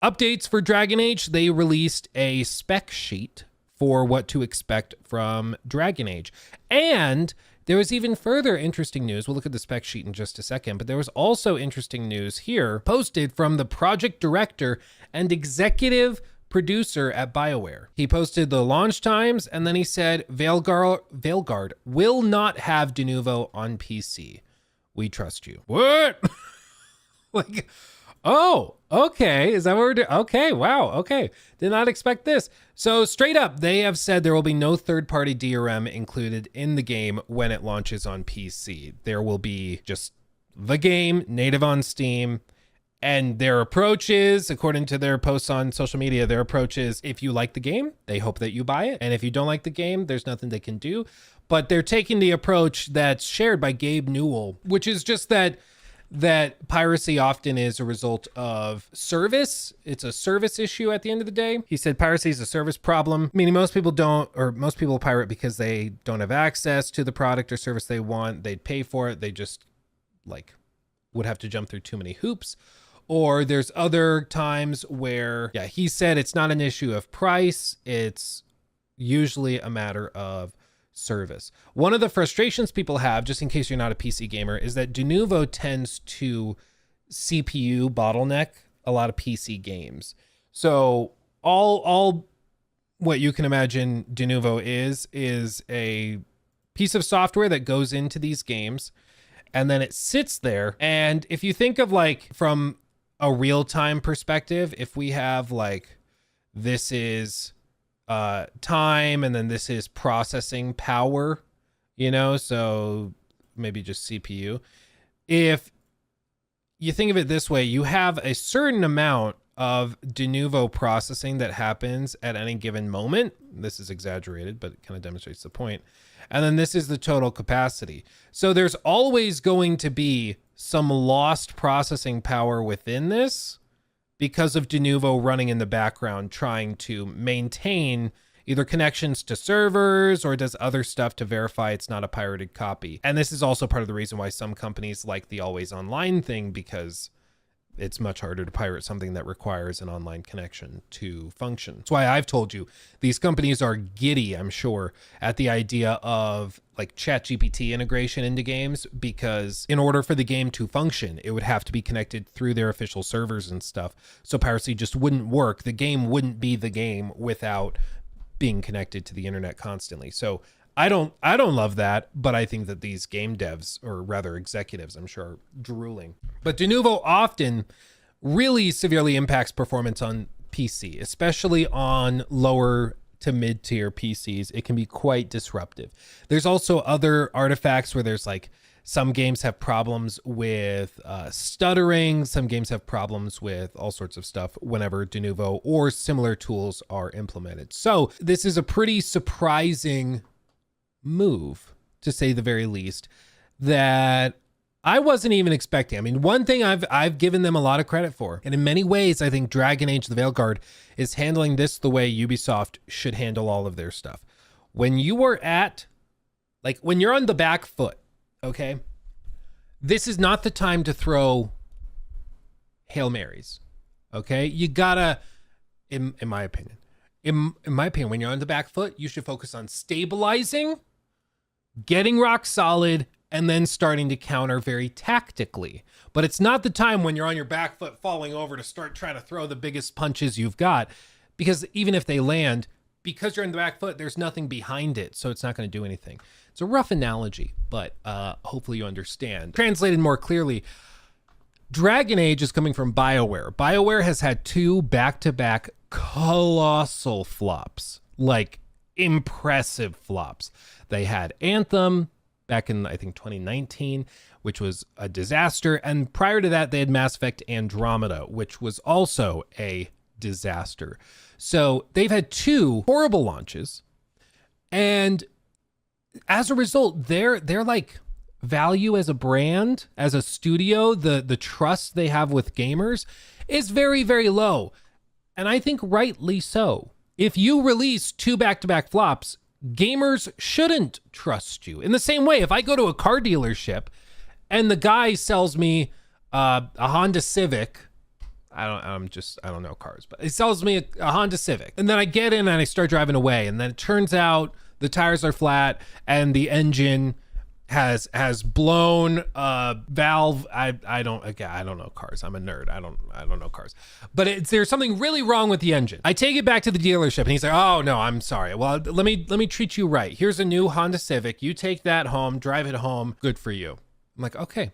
Updates for Dragon Age. They released a spec sheet for what to expect from Dragon Age. And there was even further interesting news. We'll look at the spec sheet in just a second, but there was also interesting news here posted from the project director and executive producer at BioWare. He posted the launch times, and then he said, Veilguard will not have de novo on PC. We trust you. What? Like, oh, okay. Is that what we're doing? Okay, wow, okay. Did not expect this. So straight up, they have said there will be no third-party DRM included in the game when it launches on PC. There will be just the game, native on Steam, and their approach is, according to their posts on social media, their approach is, if you like the game, they hope that you buy it. And if you don't like the game, there's nothing they can do. But they're taking the approach that's shared by Gabe Newell, which is just that piracy often is a result of service. It's a service issue at the end of the day. He said piracy is a service problem, meaning most people pirate because they don't have access to the product or service they want. They'd pay for it. They just would have to jump through too many hoops. Or there's other times where, yeah, he said it's not an issue of price. It's usually a matter of service. One of the frustrations people have, just in case you're not a PC gamer, is that de novo tends to CPU bottleneck a lot of PC games. So all what you can imagine de novo is a piece of software that goes into these games, and then it sits there. And if you think of from a real-time perspective, if we have this is time, and then this is processing power, so maybe just CPU. If you think of it this way, you have a certain amount of de novo processing that happens at any given moment. This is exaggerated, but it kind of demonstrates the point. And then this is the total capacity. So there's always going to be some lost processing power within this because of de novo running in the background, trying to maintain either connections to servers or does other stuff to verify it's not a pirated copy. And this is also part of the reason why some companies like the always online thing, because it's much harder to pirate something that requires an online connection to function. That's why I've told you these companies are giddy, I'm sure, at the idea of ChatGPT integration into games, because in order for the game to function, it would have to be connected through their official servers and stuff. So piracy just wouldn't work. The game wouldn't be the game without being connected to the internet constantly. So I don't love that, but I think that these game devs, or rather executives, I'm sure, are drooling. But de novo often really severely impacts performance on PC, especially on lower to mid-tier PCs. It can be quite disruptive. There's also other artifacts where there's some games have problems with stuttering. Some games have problems with all sorts of stuff whenever de novo or similar tools are implemented. So this is a pretty surprising move, to say the very least, that I wasn't even expecting. I mean, one thing I've given them a lot of credit for, and in many ways, I think Dragon Age the Veilguard is handling this the way Ubisoft should handle all of their stuff. When you are when you're on the back foot, okay, this is not the time to throw Hail Marys, okay? You gotta, in my opinion, when you're on the back foot, you should focus on stabilizing, getting rock solid, and then starting to counter very tactically. But it's not the time when you're on your back foot falling over to start trying to throw the biggest punches you've got, because even if they land, because you're on the back foot, there's nothing behind it, so it's not going to do anything. It's a rough analogy, but hopefully you understand. Translated more clearly, Dragon Age is coming from BioWare. BioWare has had 2 back-to-back colossal flops, impressive flops. They had Anthem back in, I think, 2019, which was a disaster. And prior to that, they had Mass Effect Andromeda, which was also a disaster. So they've had 2 horrible launches. And as a result, their value as a brand, as a studio, the trust they have with gamers is very, very low. And I think rightly so. If you release 2 back-to-back flops, gamers shouldn't trust you. In the same way, if I go to a car dealership and the guy sells me a Honda Civic, I don't know cars, but it sells me a Honda Civic. And then I get in and I start driving away. And then it turns out the tires are flat and the engine has blown valve. I don't know cars. I'm a nerd. I don't know cars. But there's something really wrong with the engine. I take it back to the dealership and he's like, "Oh no, I'm sorry. Well, let me treat you right. Here's a new Honda Civic. You take that home, drive it home. Good for you." I'm like, okay.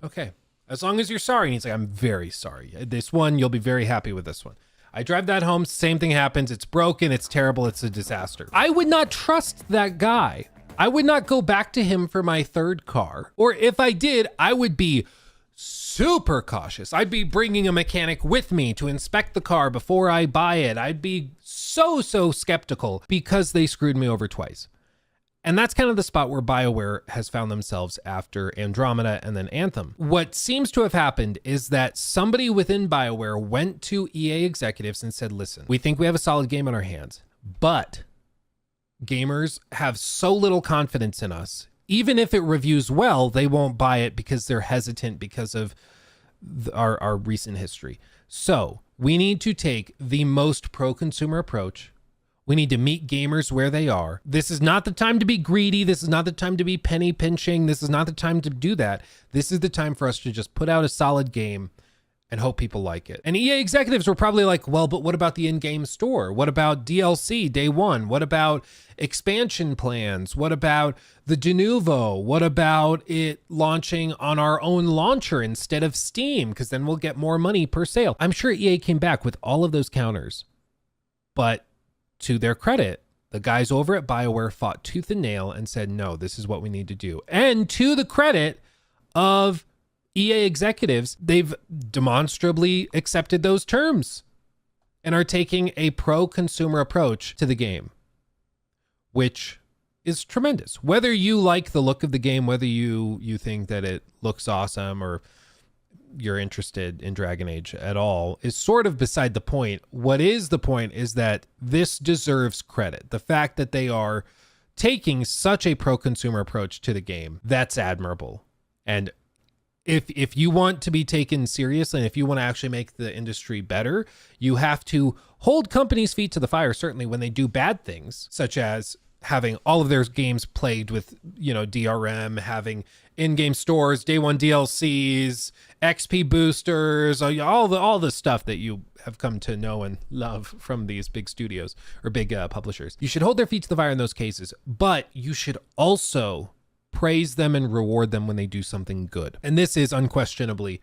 As long as you're sorry. And he's like, "I'm very sorry. This one, you'll be very happy with this one." I drive that home. Same thing happens. It's broken. It's terrible. It's a disaster. I would not trust that guy. I would not go back to him for my third car. Or if I did, I would be super cautious. I'd be bringing a mechanic with me to inspect the car before I buy it. I'd be so skeptical because they screwed me over twice. And that's kind of the spot where BioWare has found themselves after Andromeda and then Anthem. What seems to have happened is that somebody within BioWare went to EA executives and said, "Listen, we think we have a solid game on our hands, but gamers have so little confidence in us. Even if it reviews well, they won't buy it because they're hesitant because of our recent history. So we need to take the most pro-consumer approach. We need to meet gamers where they are. This is not the time to be greedy. This is not the time to be penny pinching. This is not the time to do that. This is the time for us to just put out a solid game and hope people like it." And EA executives were probably like, "Well, but what about the in-game store? What about DLC day one? What about expansion plans? What about the de novo? What about it launching on our own launcher instead of Steam? Because then we'll get more money per sale." I'm sure EA came back with all of those counters. But to their credit, the guys over at BioWare fought tooth and nail and said, "No, this is what we need to do." And to the credit of EA executives, they've demonstrably accepted those terms and are taking a pro-consumer approach to the game, which is tremendous. Whether you like the look of the game, whether you think that it looks awesome or you're interested in Dragon Age at all, is sort of beside the point. What is the point is that this deserves credit. The fact that they are taking such a pro-consumer approach to the game, that's admirable. And if you want to be taken seriously and if you want to actually make the industry better, you have to hold companies' feet to the fire, certainly when they do bad things, such as having all of their games plagued with, DRM, having in-game stores, day one DLCs, XP boosters, all the stuff that you have come to know and love from these big studios or big publishers. You should hold their feet to the fire in those cases, but you should also praise them and reward them when they do something good. And this is unquestionably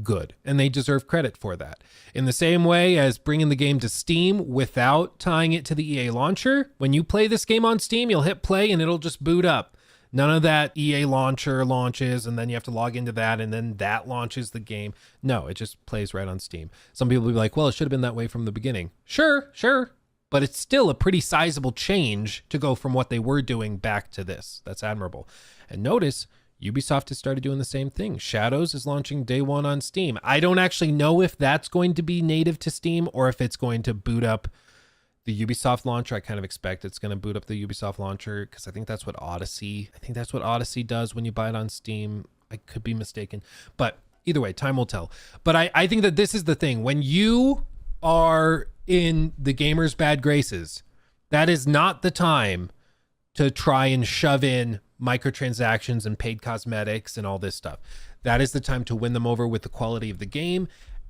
good, and they deserve credit for that. In the same way as bringing the game to Steam without tying it to the EA launcher, when you play this game on Steam, you'll hit play and it'll just boot up. None of that EA launcher launches and then you have to log into that and then that launches the game. No, it just plays right on Steam. Some people will be like, "Well, it should have been that way from the beginning." Sure. But it's still a pretty sizable change to go from what they were doing back to this. That's admirable. And notice, Ubisoft has started doing the same thing. Shadows is launching day one on Steam. I don't actually know if that's going to be native to Steam or if it's going to boot up the Ubisoft launcher. I kind of expect it's going to boot up the Ubisoft launcher because I think that's what Odyssey does when you buy it on Steam. I could be mistaken. But either way, time will tell. But I think that this is the thing. When you are in the gamer's bad graces, that is not the time to try and shove in microtransactions and paid cosmetics and all this stuff. That is the time to win them over with the quality of the game,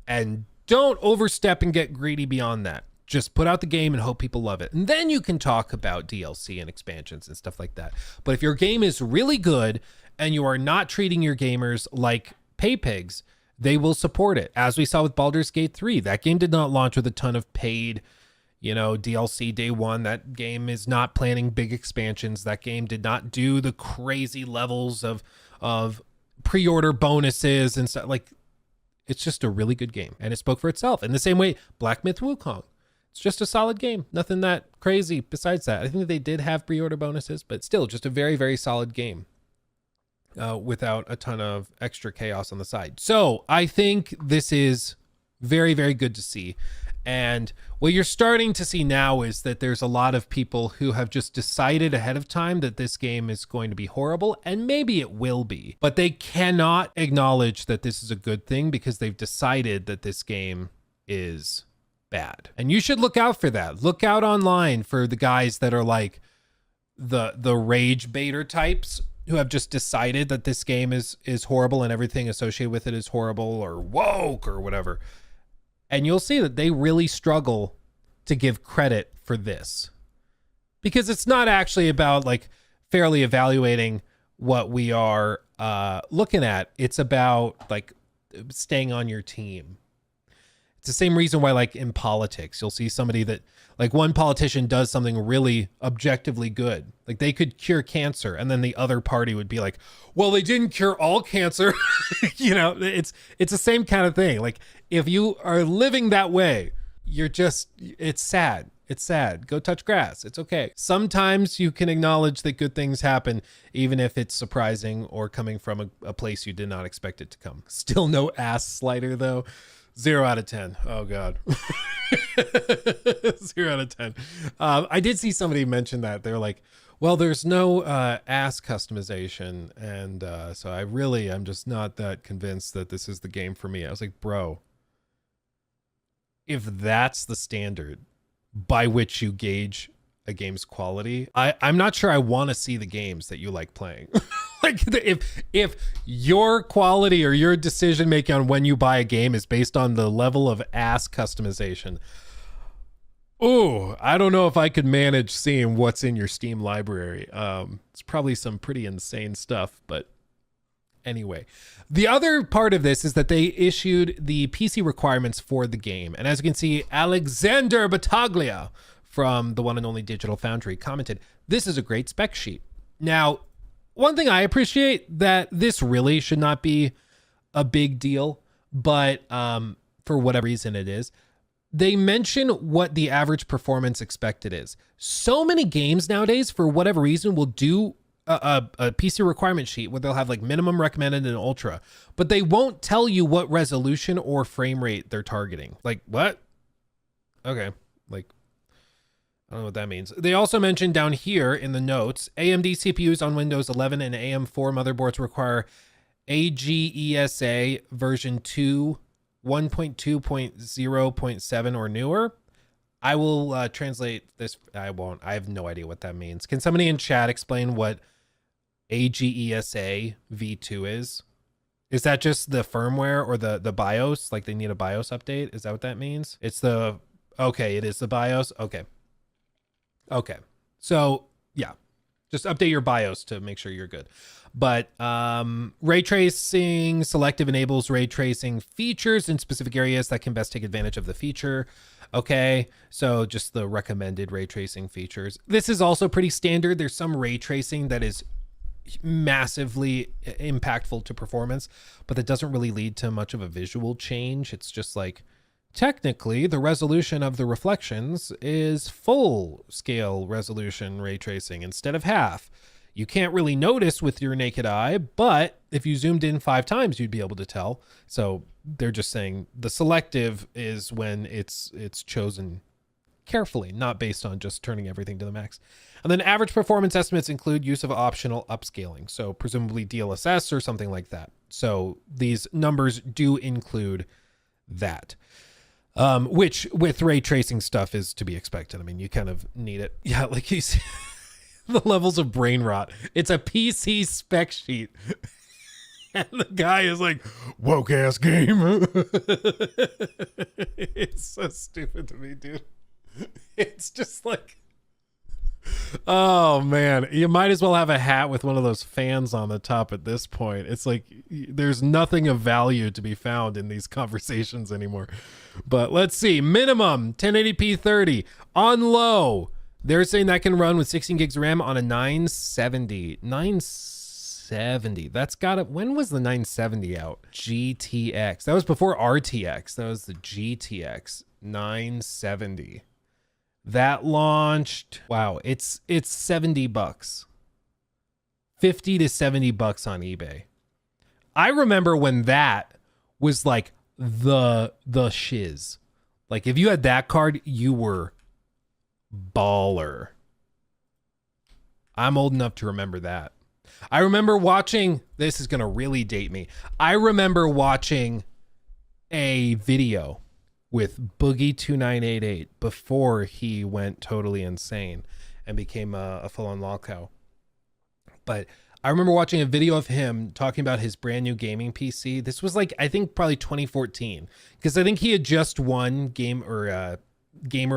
and don't overstep and get greedy beyond that. Just put out the game and hope people love it. And then you can talk about DLC and expansions and stuff like that. But if your game is really good and you are not treating your gamers like pay pigs, they will support it. As we saw with Baldur's Gate 3, that game did not launch with a ton of paid, DLC day one. That game is not planning big expansions. That game did not do the crazy levels of pre-order bonuses and stuff. Like, it's just a really good game, and it spoke for itself. In the same way, Black Myth Wukong, it's just a solid game. Nothing that crazy besides that. I think that they did have pre-order bonuses, but still just a very, very solid game. Without a ton of extra chaos on the side. So I think this is very, very good to see. And what you're starting to see now is that there's a lot of people who have just decided ahead of time that this game is going to be horrible, and maybe it will be, but they cannot acknowledge that this is a good thing because they've decided that this game is bad. And you should look out for that. Look out online for the guys that are like the rage baiter types who have just decided that this game is horrible and everything associated with it is horrible or woke or whatever. And you'll see that they really struggle to give credit for this, because it's not actually about like fairly evaluating what we are looking at. It's about like staying on your team. It's the same reason why, like in politics, you'll see somebody that like one politician does something really objectively good. Like they could cure cancer, and then the other party would be like, well, they didn't cure all cancer. You know, it's the same kind of thing. Like if you are living that way, it's sad. It's sad. Go touch grass. It's okay. Sometimes you can acknowledge that good things happen, even if it's surprising or coming from a place you did not expect it to come. Still no ass slider though. 0 out of 10. Oh God. 0 out of 10. I did see somebody mention that. They're like, well, there's no ass customization. And so I'm just not that convinced that this is the game for me. I was like, bro, if that's the standard by which you gauge a game's quality, I'm not sure I want to see the games that you like playing. Like if your quality or your decision making on when you buy a game is based on the level of ass customization, I don't know if I could manage seeing what's in your Steam library. It's probably some pretty insane stuff, but anyway. The other part of this is that they issued the PC requirements for the game. And as you can see, Alexander Battaglia from the one and only Digital Foundry commented, this is a great spec sheet. Now, one thing I appreciate, that this really should not be a big deal, but for whatever reason it is, they mention what the average performance expected is. So many games nowadays, for whatever reason, will do a PC requirement sheet where they'll have like minimum recommended and ultra, but they won't tell you what resolution or frame rate they're targeting. Like, what? Okay. Like, I don't know what that means. They also mentioned down here in the notes, AMD CPUs on Windows 11 and AM4 motherboards require AGESA version 2, 1.2.0.7 or newer. I will translate this. I won't. I have no idea what that means. Can somebody in chat explain what AGESA V2 is? Is that just the firmware or the BIOS? Like they need a BIOS update? Is that what that means? Okay, it is the BIOS. Okay. So yeah, just update your BIOS to make sure you're good. But ray tracing selective enables ray tracing features in specific areas that can best take advantage of the feature. Okay, so just the recommended ray tracing features. This is also pretty standard. There's some ray tracing that is massively impactful to performance, but that doesn't really lead to much of a visual change. It's just like, technically, the resolution of the reflections is full scale resolution ray tracing instead of half. You can't really notice with your naked eye, but if you zoomed in 5 times, you'd be able to tell. So they're just saying the selective is when it's chosen carefully, not based on just turning everything to the max. And then average performance estimates include use of optional upscaling. So presumably DLSS or something like that. So these numbers do include that. Which with ray tracing stuff is to be expected. I mean, you kind of need it. Yeah, like you see the levels of brain rot. It's a PC spec sheet. And the guy is like, woke ass game. It's so stupid to me, dude. It's just like, oh man, you might as well have a hat with one of those fans on the top at this point. It's like there's nothing of value to be found in these conversations anymore. But let's see, minimum 1080p 30 on low. They're saying that can run with 16 gigs of RAM on a 970. That's got it. When was the 970 out? GTX. That was before RTX. That was the GTX 970. That launched. Wow, it's $70. 50 to $70 on eBay. I remember when that was like the shiz. Like if you had that card, you were baller. I'm old enough to remember that. I remember watching, this is going to really date me. I remember watching a video with Boogie 2988 before he went totally insane and became a full-on lolcow. But I remember watching a video of him talking about his brand new gaming PC. This was like, I think probably 2014, because I think he had just won Gamer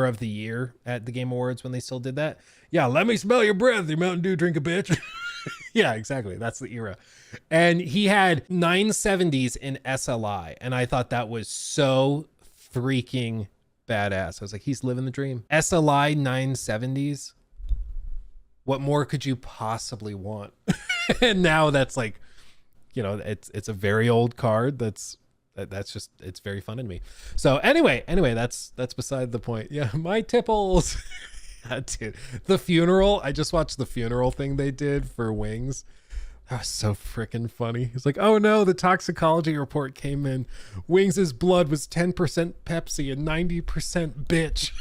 of the Year at the Game Awards when they still did that. Yeah, let me smell your breath, you Mountain Dew drink a bitch. Yeah, exactly. That's the era. And he had 970s in SLI, and I thought that was so freaking badass. I was like, he's living the dream. SLI 970s. What more could you possibly want? And now that's like, you know, it's a very old card. That's just, it's very fun to me. So anyway, that's beside the point. Yeah, my tipples. Dude, the funeral. I just watched the funeral thing they did for Wings. That was so freaking funny. He's like, oh no, the toxicology report came in. Wings' blood was 10% Pepsi and 90% bitch.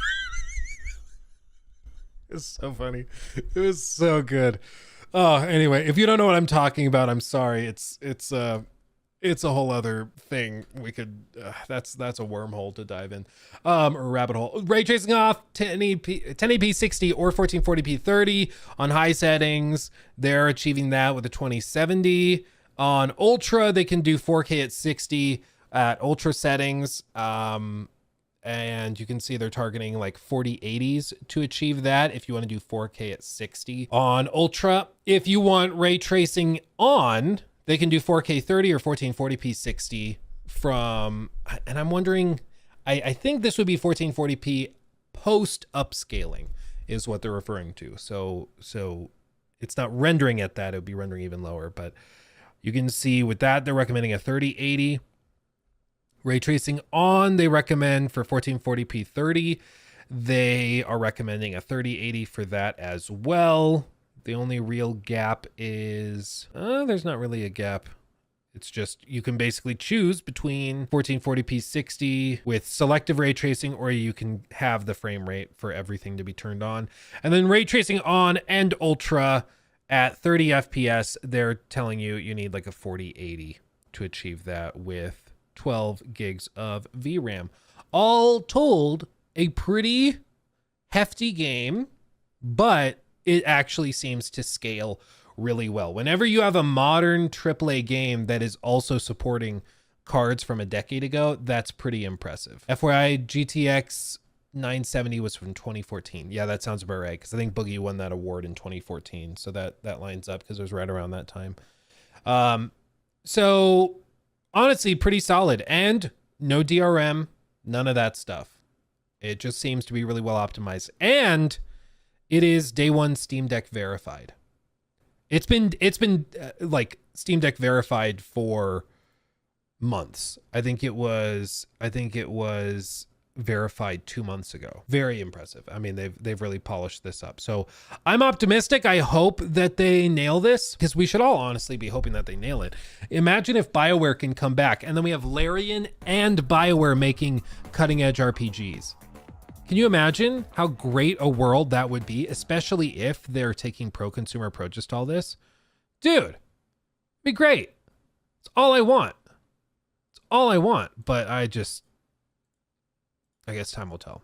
It's so funny. It was so good. Oh, anyway, if you don't know what I'm talking about, I'm sorry. It's a whole other thing. We could that's a wormhole to dive in, or a rabbit hole. Ray tracing off 1080p 60 or 1440p 30 on high settings. They're achieving that with a 2070. On ultra, they can do 4K at 60 at ultra settings. And you can see they're targeting like 4080s to achieve that if you want to do 4K at 60 on ultra. If you want ray tracing on, they can do 4K 30 or 1440p 60 from, and I'm wondering, I think this would be 1440p post upscaling is what they're referring to. So it's not rendering at that, it would be rendering even lower, but you can see with that, they're recommending a 3080. Ray tracing on, they recommend for 1440p 30. They are recommending a 3080 for that as well. The only real gap is, there's not really a gap. It's just, you can basically choose between 1440p 60 with selective ray tracing, or you can have the frame rate for everything to be turned on. And then ray tracing on and ultra at 30 FPS, they're telling you need like a 4080 to achieve that with 12 gigs of VRAM. All told, a pretty hefty game, but it actually seems to scale really well. Whenever you have a modern AAA game that is also supporting cards from a decade ago, that's pretty impressive. FYI, GTX 970 was from 2014. Yeah, that sounds about right, because I think Boogie won that award in 2014. So that lines up, because it was right around that time. So honestly, pretty solid, and no DRM, none of that stuff. It just seems to be really well optimized, and it is day one Steam Deck verified. It's been like Steam Deck verified for months. I think it was verified 2 months ago. Very impressive. I mean, they've really polished this up. So I'm optimistic. I hope that they nail this, because we should all honestly be hoping that they nail it. Imagine if BioWare can come back, and then we have Larian and BioWare making cutting edge RPGs. Can you imagine how great a world that would be, especially if they're taking pro-consumer approaches to all this? Dude, it'd be great. It's all I want. It's all I want, but I guess time will tell.